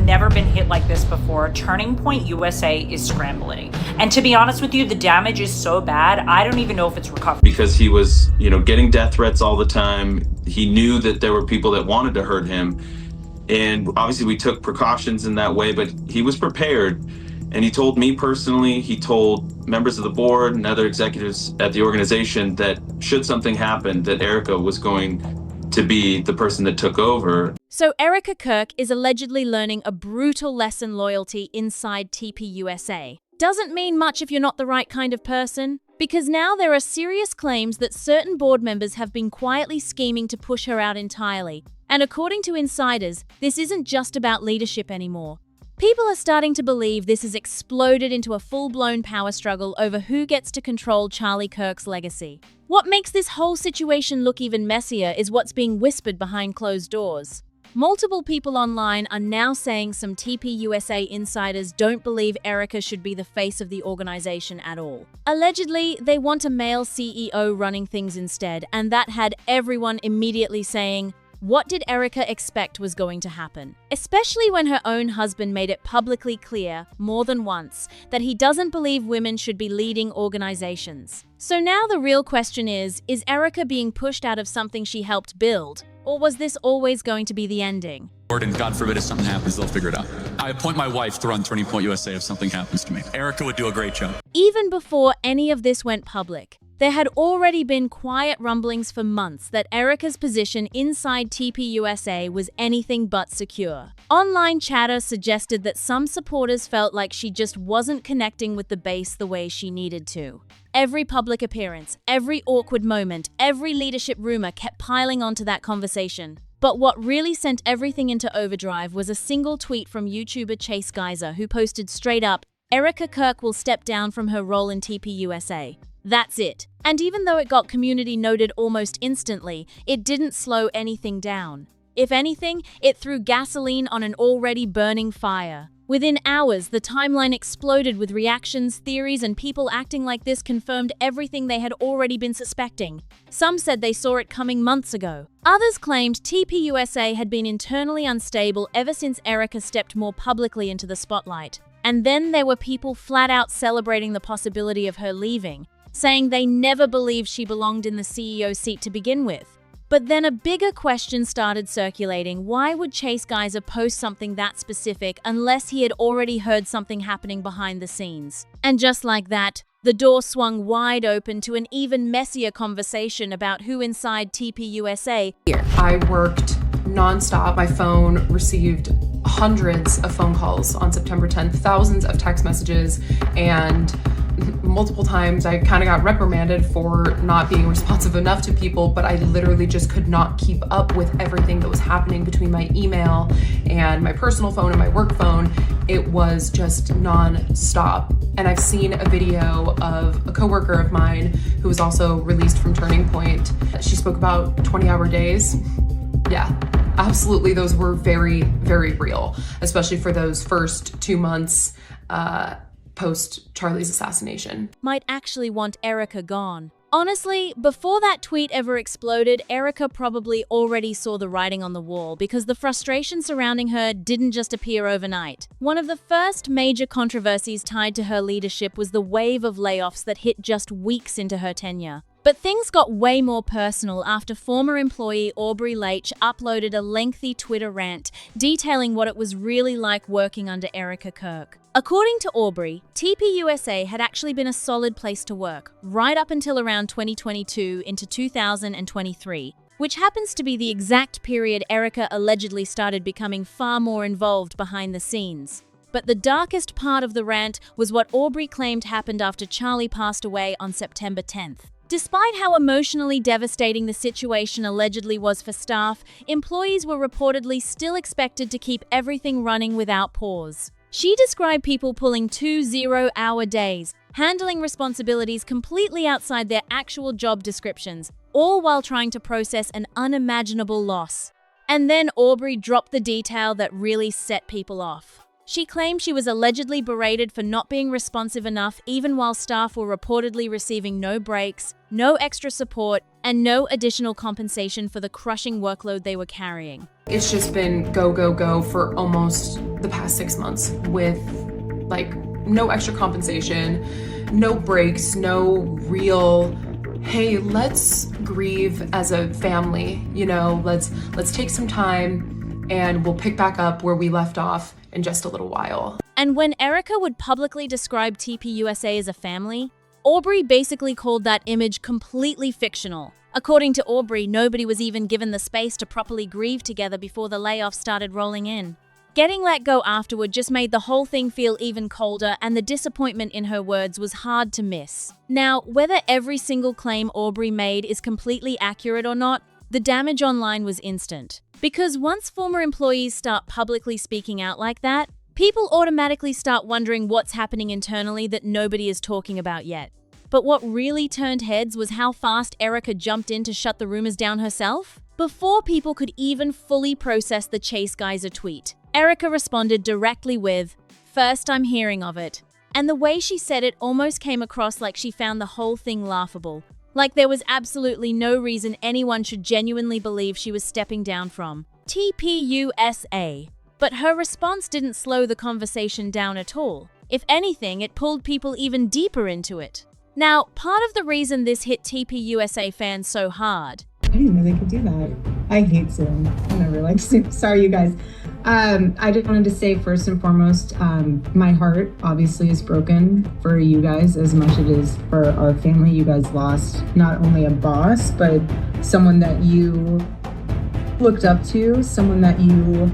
never been hit like this before. Turning Point USA is scrambling. And to be honest with you, the damage is so bad, I don't even know if it's recoverable. Because he was, getting death threats all the time. He knew that there were people that wanted to hurt him. And obviously we took precautions in that way, but he was prepared. And he told me personally, he told members of the board and other executives at the organization that should something happen, that Erika was going to be the person that took over. So Erika Kirk is allegedly learning a brutal lesson loyalty inside TPUSA. Doesn't mean much if you're not the right kind of person, because now there are serious claims that certain board members have been quietly scheming to push her out entirely. And according to insiders, this isn't just about leadership anymore. People are starting to believe this has exploded into a full-blown power struggle over who gets to control Charlie Kirk's legacy. What makes this whole situation look even messier is what's being whispered behind closed doors. Multiple people online are now saying some TPUSA insiders don't believe Erika should be the face of the organization at all. Allegedly, they want a male CEO running things instead, and that had everyone immediately saying, what did Erika expect was going to happen? Especially when her own husband made it publicly clear, more than once, that he doesn't believe women should be leading organizations. So now the real question is Erika being pushed out of something she helped build? Or was this always going to be the ending? And God forbid if something happens, they'll figure it out. I appoint my wife to run Turning Point USA if something happens to me. Erika would do a great job. Even before any of this went public, there had already been quiet rumblings for months that Erika's position inside TPUSA was anything but secure. Online chatter suggested that some supporters felt like she just wasn't connecting with the base the way she needed to. Every public appearance, every awkward moment, every leadership rumor kept piling onto that conversation. But what really sent everything into overdrive was a single tweet from YouTuber Chase Geyser, who posted straight up, Erika Kirk will step down from her role in TPUSA. That's it. And even though it got community noted almost instantly, it didn't slow anything down. If anything, it threw gasoline on an already burning fire. Within hours, the timeline exploded with reactions, theories, and people acting like this confirmed everything they had already been suspecting. Some said they saw it coming months ago. Others claimed TPUSA had been internally unstable ever since Erika stepped more publicly into the spotlight. And then there were people flat out celebrating the possibility of her leaving, saying they never believed she belonged in the CEO seat to begin with. But then a bigger question started circulating. Why would Chase Geyser post something that specific unless he had already heard something happening behind the scenes? And just like that, the door swung wide open to an even messier conversation about who inside TPUSA. I worked nonstop. My phone received hundreds of phone calls on September 10th, thousands of text messages, and multiple times I kind of got reprimanded for not being responsive enough to people, but I literally just could not keep up with everything that was happening between my email and my personal phone and my work phone. It was just non-stop. And I've seen a video of a coworker of mine who was also released from Turning Point. She spoke about 20-hour days. Yeah, absolutely. Those were very, very real, especially for those first 2 months post Charlie's assassination. Might actually want Erika gone. Honestly, before that tweet ever exploded, Erika probably already saw the writing on the wall because the frustration surrounding her didn't just appear overnight. One of the first major controversies tied to her leadership was the wave of layoffs that hit just weeks into her tenure. But things got way more personal after former employee Aubrey Leitch uploaded a lengthy Twitter rant detailing what it was really like working under Erika Kirk. According to Aubrey, TPUSA had actually been a solid place to work, right up until around 2022 into 2023, which happens to be the exact period Erika allegedly started becoming far more involved behind the scenes. But the darkest part of the rant was what Aubrey claimed happened after Charlie passed away on September 10th. Despite how emotionally devastating the situation allegedly was for staff, employees were reportedly still expected to keep everything running without pause. She described people pulling 2 zero-hour days, handling responsibilities completely outside their actual job descriptions, all while trying to process an unimaginable loss. And then Aubrey dropped the detail that really set people off. She claimed she was allegedly berated for not being responsive enough even while staff were reportedly receiving no breaks, no extra support, and no additional compensation for the crushing workload they were carrying. It's just been go, go, go for almost the past 6 months with like no extra compensation, no breaks, no real, hey, let's grieve as a family, you know, let's take some time and we'll pick back up where we left off in just a little while. And when Erika would publicly describe TPUSA as a family, Aubrey basically called that image completely fictional. According to Aubrey, nobody was even given the space to properly grieve together before the layoffs started rolling in. Getting let go afterward just made the whole thing feel even colder, and the disappointment in her words was hard to miss. Now, whether every single claim Aubrey made is completely accurate or not, the damage online was instant. Because once former employees start publicly speaking out like that, people automatically start wondering what's happening internally that nobody is talking about yet. But what really turned heads was how fast Erika jumped in to shut the rumors down herself. Before people could even fully process the Chase Geyser tweet, Erika responded directly with, "First I'm hearing of it." And the way she said it almost came across like she found the whole thing laughable. Like there was absolutely no reason anyone should genuinely believe she was stepping down from TPUSA. But her response didn't slow the conversation down at all. If anything, it pulled people even deeper into it. Now, part of the reason this hit TPUSA fans so hard. I didn't know they could do that. I hate Zoom. I never like Zoom. Sorry, you guys. I just wanted to say first and foremost, my heart obviously is broken for you guys as much as it is for our family. You guys lost not only a boss, but someone that you looked up to, someone that you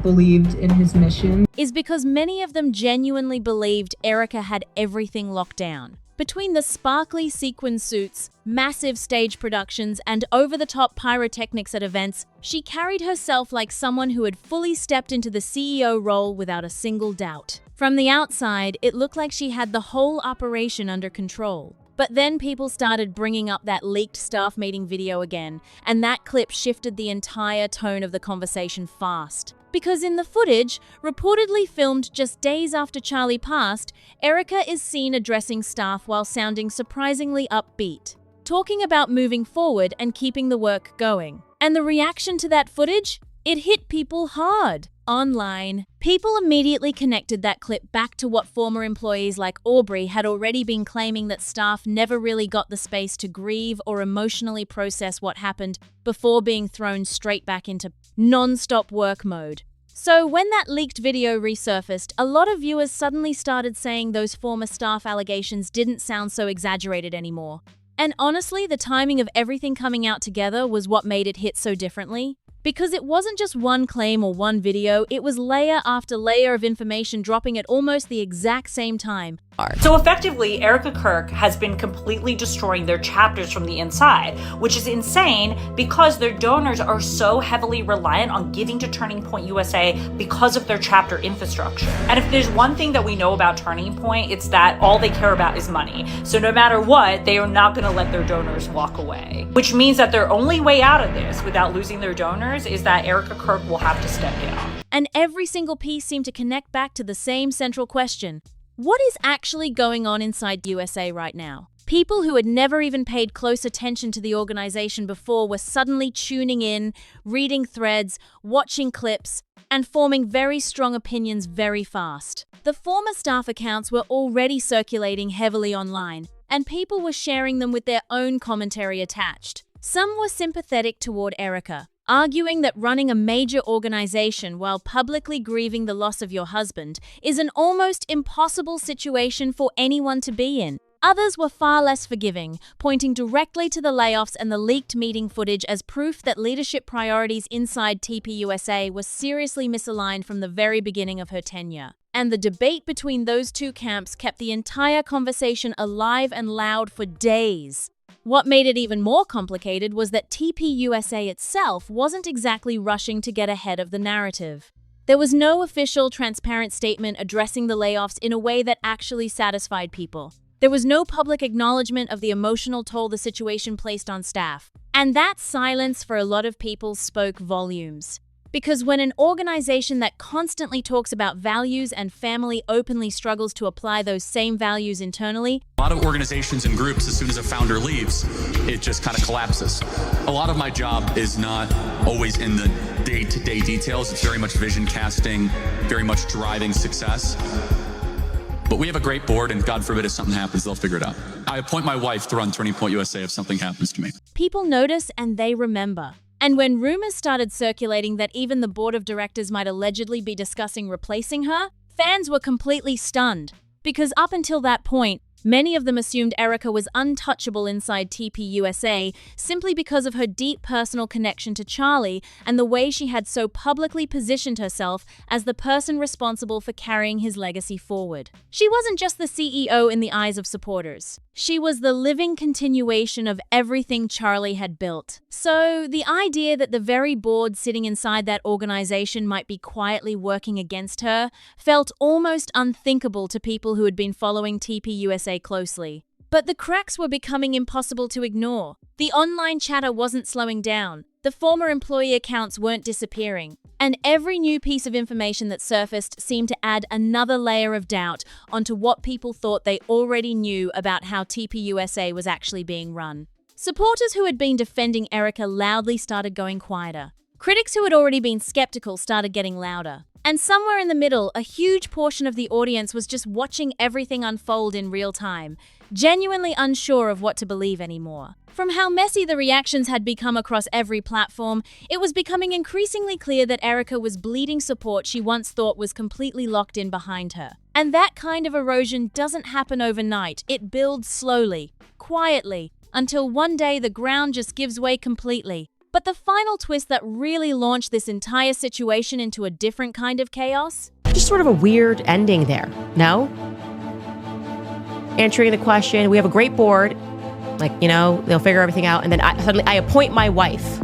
believed in his mission. Is because many of them genuinely believed Erika had everything locked down. Between the sparkly sequin suits, massive stage productions, and over-the-top pyrotechnics at events, she carried herself like someone who had fully stepped into the CEO role without a single doubt. From the outside, it looked like she had the whole operation under control. But then people started bringing up that leaked staff meeting video again, and that clip shifted the entire tone of the conversation fast. Because in the footage, reportedly filmed just days after Charlie passed, Erika is seen addressing staff while sounding surprisingly upbeat, talking about moving forward and keeping the work going. And the reaction to that footage? It hit people hard. Online, people immediately connected that clip back to what former employees like Aubrey had already been claiming, that staff never really got the space to grieve or emotionally process what happened before being thrown straight back into non-stop work mode. So when that leaked video resurfaced, a lot of viewers suddenly started saying those former staff allegations didn't sound so exaggerated anymore. And honestly, the timing of everything coming out together was what made it hit so differently. Because it wasn't just one claim or one video, it was layer after layer of information dropping at almost the exact same time. So effectively, Erika Kirk has been completely destroying their chapters from the inside, which is insane because their donors are so heavily reliant on giving to Turning Point USA because of their chapter infrastructure. And if there's one thing that we know about Turning Point, it's that all they care about is money. So no matter what, they are not going to let their donors walk away. Which means that their only way out of this without losing their donors is that Erika Kirk will have to step down. And every single piece seemed to connect back to the same central question. What is actually going on inside USA right now? People who had never even paid close attention to the organization before were suddenly tuning in, reading threads, watching clips, and forming very strong opinions very fast. The former staff accounts were already circulating heavily online, and people were sharing them with their own commentary attached. Some were sympathetic toward Erika, arguing that running a major organization while publicly grieving the loss of your husband is an almost impossible situation for anyone to be in. Others were far less forgiving, pointing directly to the layoffs and the leaked meeting footage as proof that leadership priorities inside TPUSA were seriously misaligned from the very beginning of her tenure. And the debate between those two camps kept the entire conversation alive and loud for days. What made it even more complicated was that TPUSA itself wasn't exactly rushing to get ahead of the narrative. There was no official, transparent statement addressing the layoffs in a way that actually satisfied people. There was no public acknowledgement of the emotional toll the situation placed on staff. And that silence for a lot of people spoke volumes. Because when an organization that constantly talks about values and family openly struggles to apply those same values internally, A lot of organizations and groups, as soon as a founder leaves, it just kind of collapses. A lot of my job is not always in the day-to-day details. It's very much vision casting, very much driving success. But we have a great board, and God forbid if something happens, they'll figure it out. I appoint my wife to run Turning Point USA if something happens to me. people notice and they remember. And when rumors started circulating that even the board of directors might allegedly be discussing replacing her, fans were completely stunned. Because up until that point, many of them assumed Erika was untouchable inside TPUSA simply because of her deep personal connection to Charlie and the way she had so publicly positioned herself as the person responsible for carrying his legacy forward. She wasn't just the CEO in the eyes of supporters. She was the living continuation of everything Charlie had built. So the idea that the very board sitting inside that organization might be quietly working against her felt almost unthinkable to people who had been following TPUSA closely. But the cracks were becoming impossible to ignore. The online chatter wasn't slowing down. The former employee accounts weren't disappearing. And every new piece of information that surfaced seemed to add another layer of doubt onto what people thought they already knew about how TPUSA was actually being run. Supporters who had been defending Erika loudly started going quieter. Critics who had already been skeptical started getting louder. And somewhere in the middle, a huge portion of the audience was just watching everything unfold in real time, genuinely unsure of what to believe anymore. From how messy the reactions had become across every platform, it was becoming increasingly clear that Erika was bleeding support she once thought was completely locked in behind her. And that kind of erosion doesn't happen overnight. It builds slowly, quietly, until one day the ground just gives way completely. But the final twist that really launched this entire situation into a different kind of chaos? Just sort of a weird ending there, no? Answering the question, we have a great board, they'll figure everything out, and then I appoint my wife.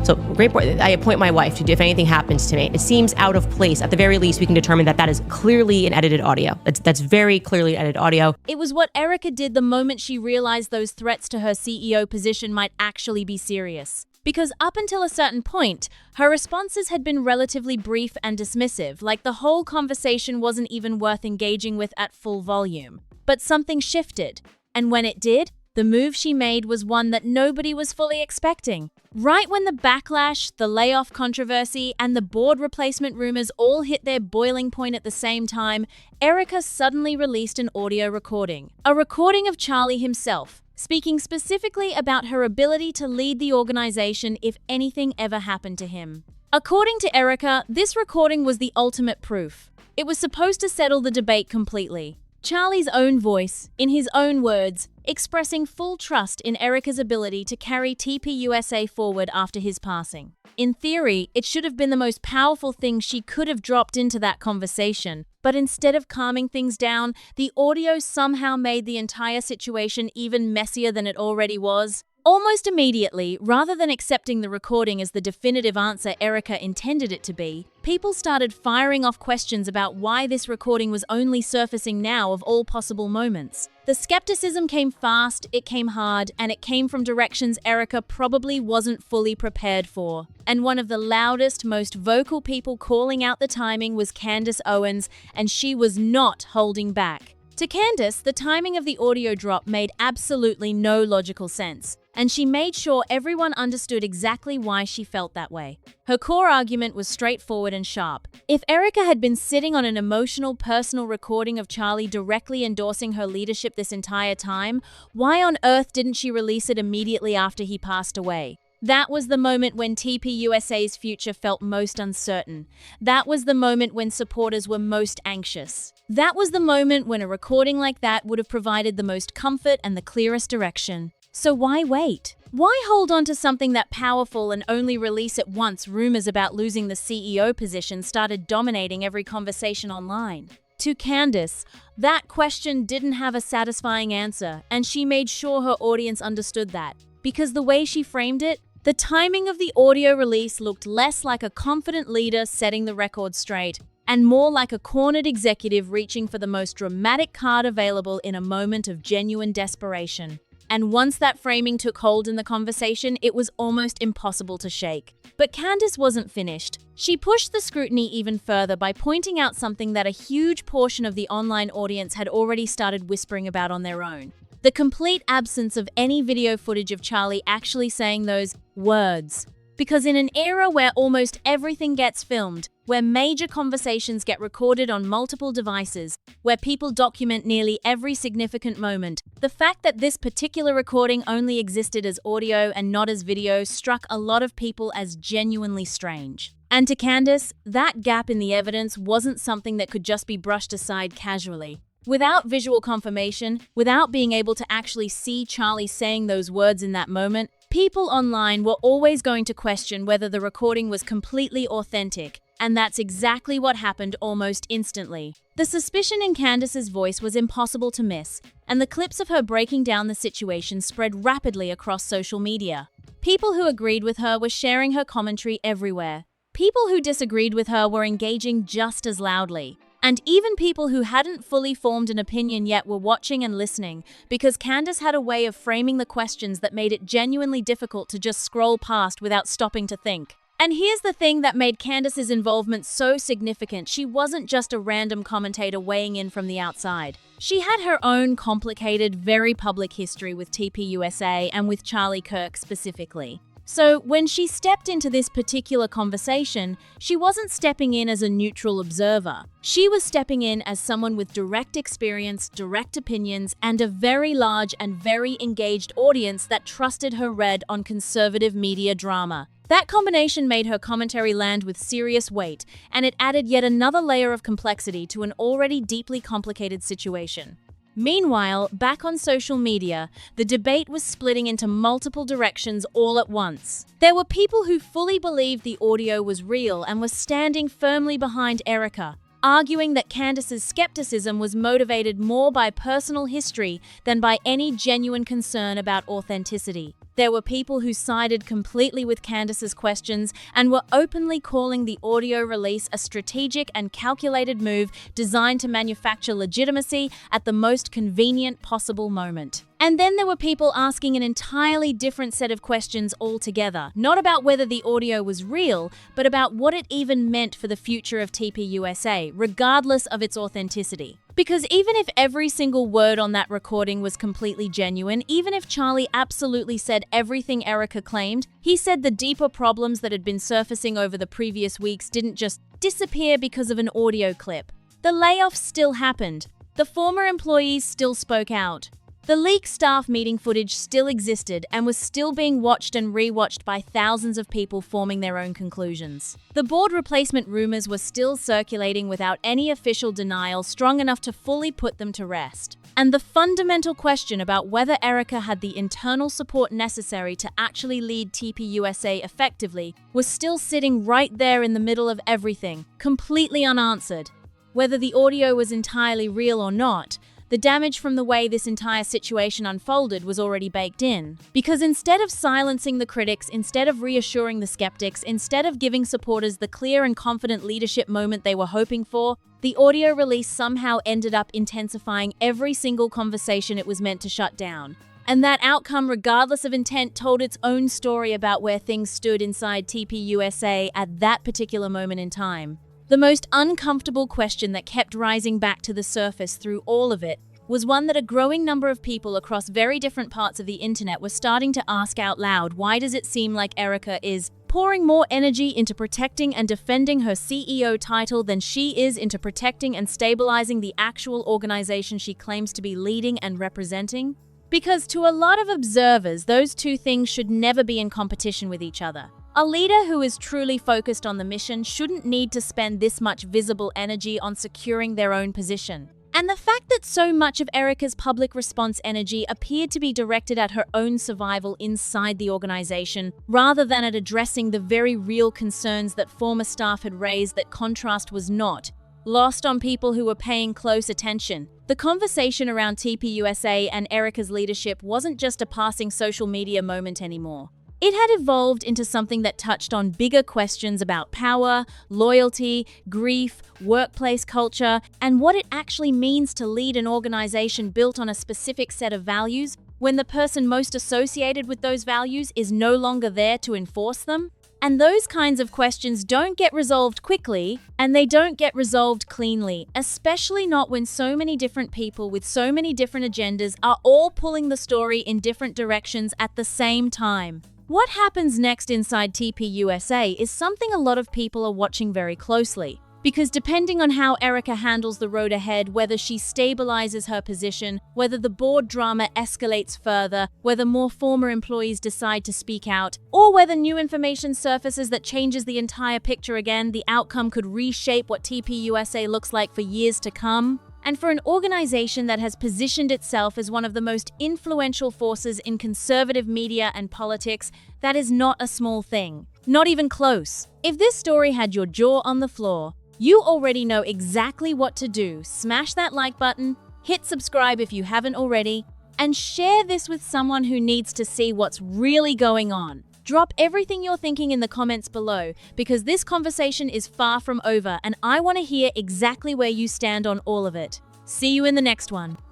So, great board, I appoint my wife to do if anything happens to me. It seems out of place. At the very least, we can determine that is clearly an edited audio. That's very clearly edited audio. It was what Erika did the moment she realized those threats to her CEO position might actually be serious. Because up until a certain point, her responses had been relatively brief and dismissive, like the whole conversation wasn't even worth engaging with at full volume. But something shifted. And when it did, the move she made was one that nobody was fully expecting. Right when the backlash, the layoff controversy, and the board replacement rumors all hit their boiling point at the same time, Erika suddenly released an audio recording. A recording of Charlie himself, speaking specifically about her ability to lead the organization if anything ever happened to him. According to Erika, this recording was the ultimate proof. It was supposed to settle the debate completely. Charlie's own voice, in his own words, expressing full trust in Erika's ability to carry TPUSA forward after his passing. In theory, it should have been the most powerful thing she could have dropped into that conversation, but instead of calming things down, the audio somehow made the entire situation even messier than it already was. Almost immediately, rather than accepting the recording as the definitive answer Erika intended it to be, people started firing off questions about why this recording was only surfacing now of all possible moments. The skepticism came fast, it came hard, and it came from directions Erika probably wasn't fully prepared for. And one of the loudest, most vocal people calling out the timing was Candace Owens, and she was not holding back. To Candace, the timing of the audio drop made absolutely no logical sense, and she made sure everyone understood exactly why she felt that way. Her core argument was straightforward and sharp. If Erika had been sitting on an emotional, personal recording of Charlie directly endorsing her leadership this entire time, why on earth didn't she release it immediately after he passed away? That was the moment when TPUSA's future felt most uncertain. That was the moment when supporters were most anxious. That was the moment when a recording like that would have provided the most comfort and the clearest direction. So why wait? Why hold on to something that powerful and only release it once rumors about losing the CEO position started dominating every conversation online? To Candace, that question didn't have a satisfying answer, and she made sure her audience understood that. Because the way she framed it, the timing of the audio release looked less like a confident leader setting the record straight, and more like a cornered executive reaching for the most dramatic card available in a moment of genuine desperation. And once that framing took hold in the conversation, it was almost impossible to shake. But Candace wasn't finished. She pushed the scrutiny even further by pointing out something that a huge portion of the online audience had already started whispering about on their own. The complete absence of any video footage of Charlie actually saying those words. Because in an era where almost everything gets filmed, where major conversations get recorded on multiple devices, where people document nearly every significant moment, the fact that this particular recording only existed as audio and not as video struck a lot of people as genuinely strange. And to Candace, that gap in the evidence wasn't something that could just be brushed aside casually. Without visual confirmation, without being able to actually see Charlie saying those words in that moment, people online were always going to question whether the recording was completely authentic, and that's exactly what happened almost instantly. The suspicion in Candace's voice was impossible to miss, and the clips of her breaking down the situation spread rapidly across social media. People who agreed with her were sharing her commentary everywhere. People who disagreed with her were engaging just as loudly. And even people who hadn't fully formed an opinion yet were watching and listening, because Candace had a way of framing the questions that made it genuinely difficult to just scroll past without stopping to think. And here's the thing that made Candace's involvement so significant: she wasn't just a random commentator weighing in from the outside. She had her own complicated, very public history with TPUSA and with Charlie Kirk specifically. So when she stepped into this particular conversation, she wasn't stepping in as a neutral observer. She was stepping in as someone with direct experience, direct opinions, and a very large and very engaged audience that trusted her read on conservative media drama. That combination made her commentary land with serious weight, and it added yet another layer of complexity to an already deeply complicated situation. Meanwhile, back on social media, the debate was splitting into multiple directions all at once. There were people who fully believed the audio was real and were standing firmly behind Erika, arguing that Candace's skepticism was motivated more by personal history than by any genuine concern about authenticity. There were people who sided completely with Candace's questions and were openly calling the audio release a strategic and calculated move designed to manufacture legitimacy at the most convenient possible moment. And then there were people asking an entirely different set of questions altogether, not about whether the audio was real, but about what it even meant for the future of TPUSA, regardless of its authenticity. Because even if every single word on that recording was completely genuine, even if Charlie absolutely said everything Erika claimed, he said the deeper problems that had been surfacing over the previous weeks didn't just disappear because of an audio clip. The layoffs still happened. The former employees still spoke out. The leaked staff meeting footage still existed and was still being watched and rewatched by thousands of people forming their own conclusions. The board replacement rumors were still circulating without any official denial strong enough to fully put them to rest. And the fundamental question about whether Erika had the internal support necessary to actually lead TPUSA effectively was still sitting right there in the middle of everything, completely unanswered. Whether the audio was entirely real or not, the damage from the way this entire situation unfolded was already baked in. Because instead of silencing the critics, instead of reassuring the skeptics, instead of giving supporters the clear and confident leadership moment they were hoping for, the audio release somehow ended up intensifying every single conversation it was meant to shut down. And that outcome, regardless of intent, told its own story about where things stood inside TPUSA at that particular moment in time. The most uncomfortable question that kept rising back to the surface through all of it was one that a growing number of people across very different parts of the internet were starting to ask out loud. Why does it seem like Erika is pouring more energy into protecting and defending her CEO title than she is into protecting and stabilizing the actual organization she claims to be leading and representing? Because to a lot of observers, those two things should never be in competition with each other. A leader who is truly focused on the mission shouldn't need to spend this much visible energy on securing their own position. And the fact that so much of Erika's public response energy appeared to be directed at her own survival inside the organization, rather than at addressing the very real concerns that former staff had raised, that contrast was not lost on people who were paying close attention. The conversation around TPUSA and Erika's leadership wasn't just a passing social media moment anymore. It had evolved into something that touched on bigger questions about power, loyalty, grief, workplace culture, and what it actually means to lead an organization built on a specific set of values when the person most associated with those values is no longer there to enforce them? And those kinds of questions don't get resolved quickly, and they don't get resolved cleanly, especially not when so many different people with so many different agendas are all pulling the story in different directions at the same time. What happens next inside TPUSA is something a lot of people are watching very closely. Because depending on how Erika handles the road ahead, whether she stabilizes her position, whether the board drama escalates further, whether more former employees decide to speak out, or whether new information surfaces that changes the entire picture again, the outcome could reshape what TPUSA looks like for years to come. And for an organization that has positioned itself as one of the most influential forces in conservative media and politics, that is not a small thing. Not even close. If this story had your jaw on the floor, you already know exactly what to do. Smash that like button, hit subscribe if you haven't already, and share this with someone who needs to see what's really going on. Drop everything you're thinking in the comments below, because this conversation is far from over and I want to hear exactly where you stand on all of it. See you in the next one.